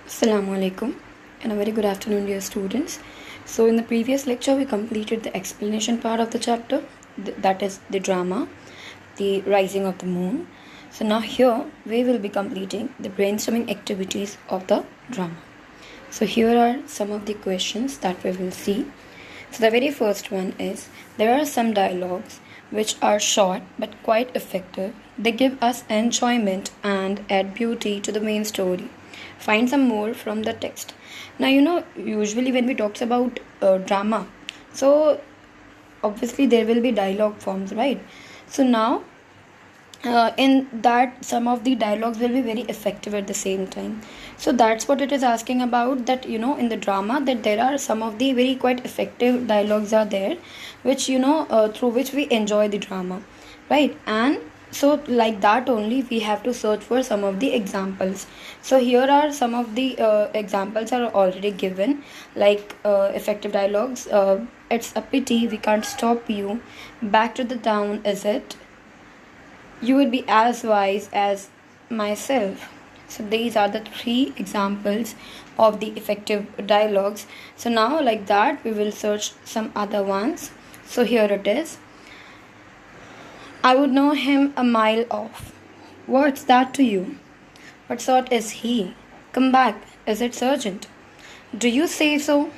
Assalamu alaikum and a very good afternoon, dear students. So, in the previous lecture, we completed the explanation part of the chapter, that is the drama, the rising of the moon. So, now here we will be completing the brainstorming activities of the drama. So, here are some of the questions that we will see. So, the very first one is there are some dialogues which are short but quite effective. They give us enjoyment and add beauty to the main story. Find some more from the text. Now, usually when we talks about drama, so obviously there will be dialogue forms, right? So now in that some of the dialogues will be very effective at the same time. So that's what it is asking about, that in the drama that there are some of the very quite effective dialogues are there, which through which we enjoy the drama, right? And so like that only we have to search for some of the examples. So here are some of the examples are already given, like effective dialogues. It's a pity we can't stop you. Back to the town, is it? You would be as wise as myself. So these are the three examples of the effective dialogues. So now like that we will search some other ones. So here it is. I would know him a mile off. What's that to you? What sort is he? Come back. Is it Sergeant? Do you say so?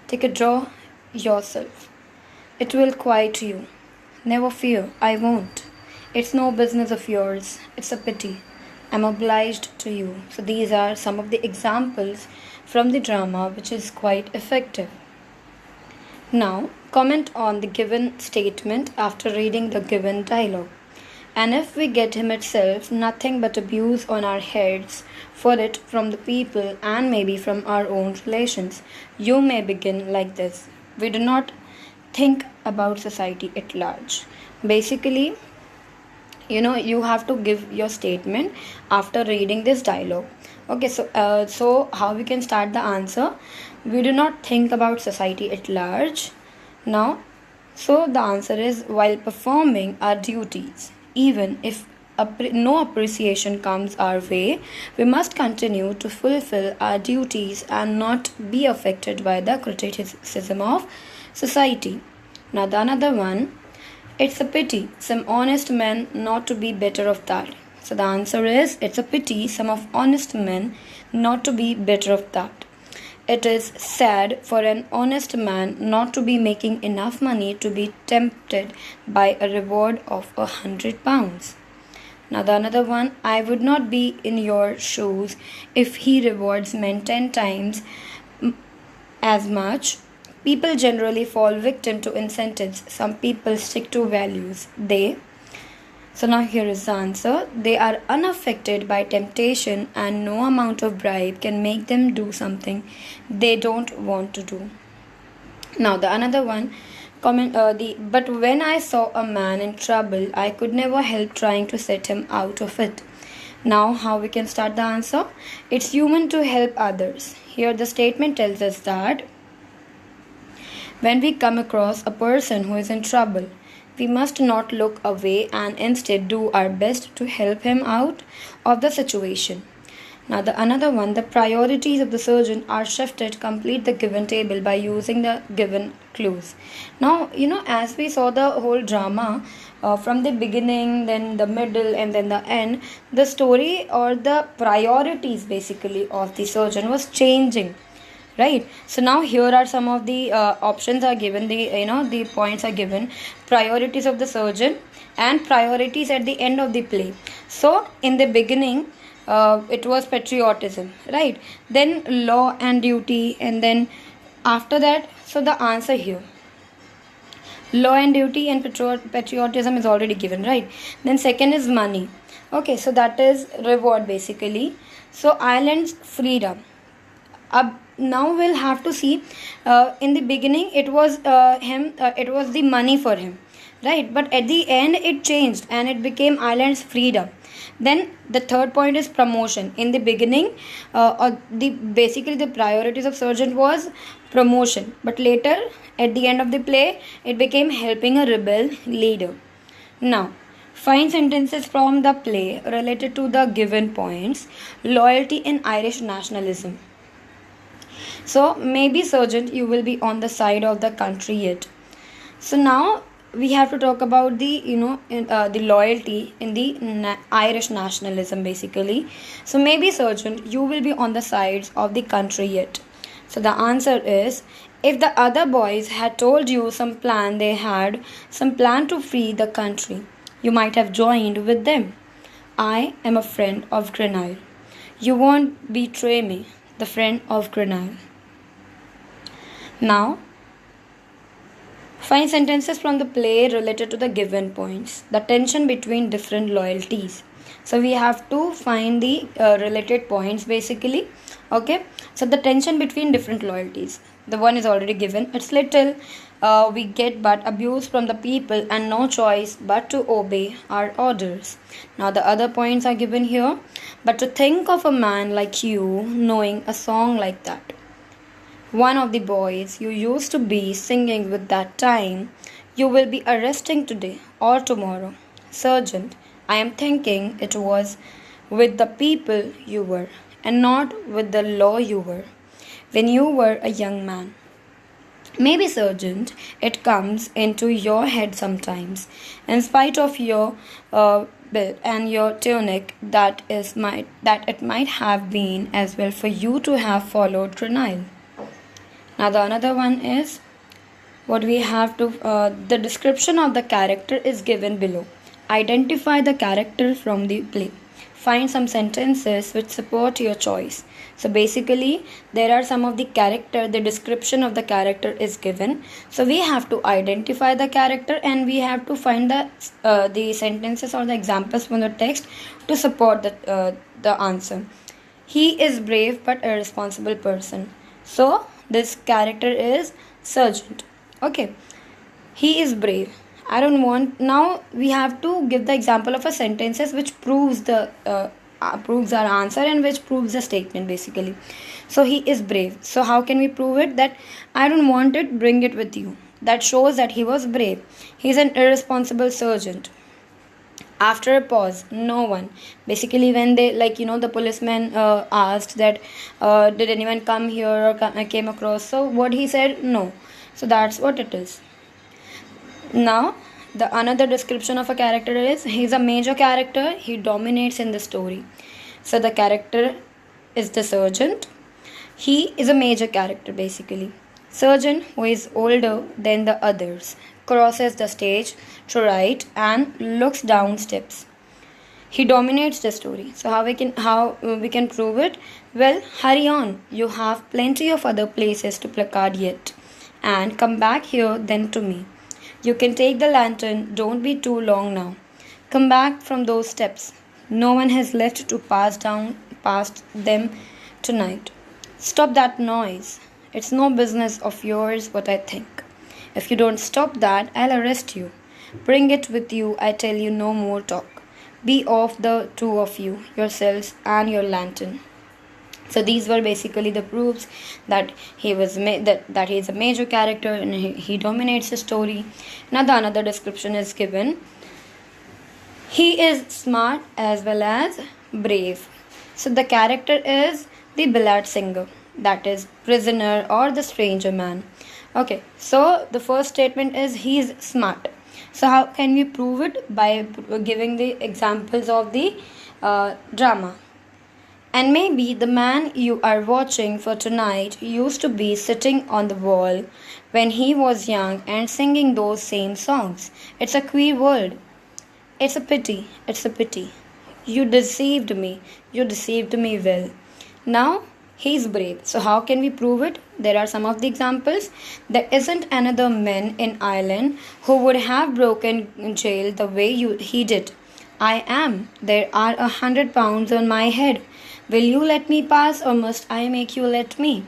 Take a draw yourself. It will quiet you. Never fear, I won't. It's no business of yours. It's a pity. I'm obliged to you. So these are some of the examples from the drama which is quite effective. Now, comment on the given statement after reading the given dialogue. And if we get him itself, nothing but abuse on our heads for it from the people and maybe from our own relations. You may begin like this. We do not think about society at large. Basically, you have to give your statement after reading this dialogue. Okay, so how we can start the answer? We do not think about society at large. Now, so the answer is while performing our duties, even if no appreciation comes our way, we must continue to fulfill our duties and not be affected by the criticism of society. Now the another one, it's a pity some honest men not to be better of that. So the answer is it's a pity some of honest men not to be better of that. It is sad for an honest man not to be making enough money to be tempted by a reward of £100. Now the another one, I would not be in your shoes if he rewards men 10 times as much. People generally fall victim to incentives. Some people stick to values. So now here is the answer. They are unaffected by temptation and no amount of bribe can make them do something they don't want to do. Now the another one, but when I saw a man in trouble, I could never help trying to set him out of it. Now how we can start the answer? It's human to help others. Here the statement tells us that when we come across a person who is in trouble, we must not look away and instead do our best to help him out of the situation. Now the another one, the priorities of the surgeon are shifted. Complete the given table by using the given clues. Now, as we saw the whole drama from the beginning, then the middle and then the end, the story or the priorities basically of the surgeon was changing, right? So now here are some of the options are given, the points are given: priorities of the surgeon and priorities at the end of the play. So in the beginning it was patriotism, right? Then law and duty, and then after that, so the answer here, law and duty and patriotism is already given, right? Then second is money. Okay, so that is reward basically. So Ireland's freedom. Now we'll have to see, in the beginning it was it was the money for him, right? But at the end it changed and it became Ireland's freedom. Then the third point is promotion. In the beginning basically the priorities of sergeant was promotion, but later at the end of the play it became helping a rebel leader. Now Find sentences from the play related to the given points. Loyalty in Irish nationalism. So maybe Sergeant, you will be on the side of the country yet. So now we have to talk about the the loyalty in the Irish nationalism basically. So maybe Sergeant, you will be on the sides of the country yet. So the answer is, if the other boys had told you they had some plan to free the country, you might have joined with them. I am a friend of Grenille. You won't betray me, the friend of Grenille. Now, find sentences from the play related to the given points. The tension between different loyalties. So we have to find the related points basically. Okay. So the tension between different loyalties. The one is already given. It's little we get but abuse from the people and no choice but to obey our orders. Now the other points are given here. But to think of a man like you knowing a song like that. One of the boys you used to be singing with that time, you will be arresting today or tomorrow. Sergeant, I am thinking it was with the people you were, and not with the law you were, when you were a young man. Maybe, Sergeant, it comes into your head sometimes, in spite of your bill and your tunic, that it might have been as well for you to have followed Trinile. Now the another one is what we have to the description of the character is given below. Identify the character from the play. Find some sentences which support your choice. So basically there are some of the description of the character is given. So we have to identify the character and we have to find the sentences or the examples from the text to support the answer. He is brave but irresponsible person. So this character is Sergeant. Okay. He is brave. I don't want. Now we have to give the example of a sentences which proves proves our answer and which proves the statement basically. So he is brave. So how can we prove it? That I don't want it, bring it with you. That shows that he was brave. He is an irresponsible sergeant. After a pause, no one. Basically, when they the policeman asked that did anyone come here or came across. So what he said, no. So that's what it is. Now, the another description of a character is he's a major character. He dominates in the story. So the character is the sergeant. He is a major character basically. Sergeant, who is older than the others, crosses the stage to right and looks down steps. He dominates the story. So how we can prove it? Well, hurry on. You have plenty of other places to placard yet. And come back here then to me. You can take the lantern. Don't be too long now. Come back from those steps. No one has left to pass past them tonight. Stop that noise. It's no business of yours what I think. If you don't stop that, I'll arrest you. Bring it with you, I tell you, no more talk. Be off, the two of you, yourselves and your lantern. So these were basically the proofs that he is a major character and he dominates the story. Now the another description is given. He is smart as well as brave. So the character is the ballad singer, that is prisoner or the stranger man. Okay, so the first statement is he is smart. So how can we prove it? By giving the examples of the drama. And maybe the man you are watching for tonight used to be sitting on the wall when he was young and singing those same songs. It's a queer world. It's a pity. It's a pity. You deceived me. You deceived me well. Now he is brave. So how can we prove it? There are some of the examples. There isn't another man in Ireland who would have broken jail the way he did. I am. There are 100 pounds on my head. Will you let me pass or must I make you let me?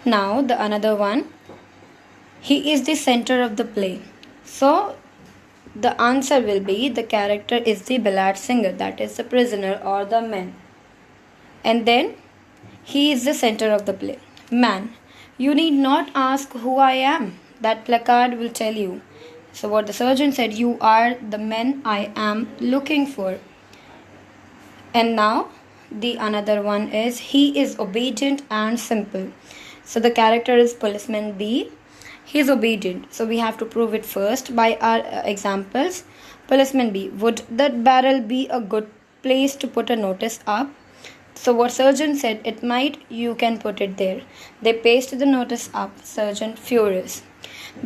Now the another one. He is the center of the play. So the answer will be the character is the ballad singer, that is the prisoner or the man. And then he is the center of the play. Man, you need not ask who I am. That placard will tell you. So what the sergeant said, you are the man I am looking for. And now the another one is, he is obedient and simple. So the character is policeman B. He is obedient. So we have to prove it first by our examples. Policeman B, would that barrel be a good place to put a notice up? So what sergeant said, it might, you can put it there. They pasted the notice up. Sergeant furious.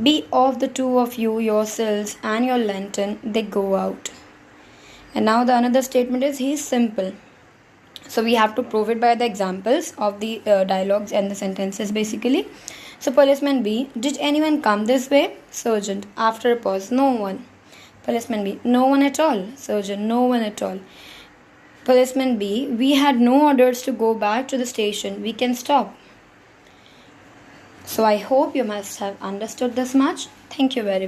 Be off the two of you, yourselves and your lantern. They go out. And now the another statement is, he is simple. So we have to prove it by the examples of the dialogues and the sentences basically. So policeman B, did anyone come this way? Sergeant, after a pause, no one. Policeman B, no one at all. Sergeant, no one at all. Policeman B, we had no orders to go back to the station. We can stop. So I hope you must have understood this much. Thank you very much.